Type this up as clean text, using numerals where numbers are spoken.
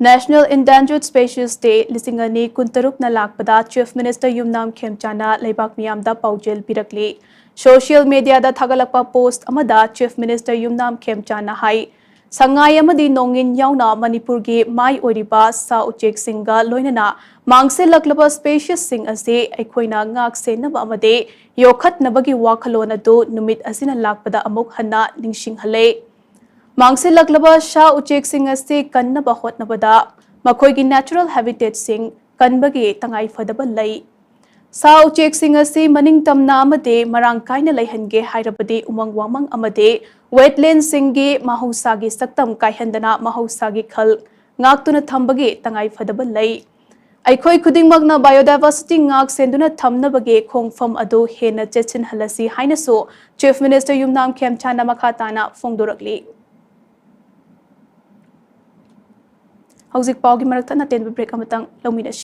National Endangered Species Day Lisingani Kuntarup na lakpada Chief Minister Yumnam Khemchana Leibak Miyamda Paojel pirakli. Social media da thagalakpa post amada Chief Minister Yumnam Khemchana hai. Sangay amadi nongin yauna Manipur gi mai oriba sa uchek singa loinana mangse laklaba species sing ase aikhoina ngak senaba amade yokhat nabagi wakhalona do numit asina lakpada amuk hanna ningsing hale. Mangse laklaba sha uchek sing ase kannaba hotnabada makhoigi natural habitat sing kanbagi tangai fadaba lai. Sa uchek sing ase maning tamna amade marang kaina laihange hairabadi umang wamang amade wetland singi mahusagi saktam kaihandana mahusagi khal ngaktuna thambagi tangai fadaba lai. Aikhoi khudingmakna biodiversity ngak senduna thamnabage khongfam adu hena chechin halasi hainaso Chief Minister Yumnam Khemchana makhatana phongdorakli. Hauzik Paugi marakta na 10 break amatang lawmin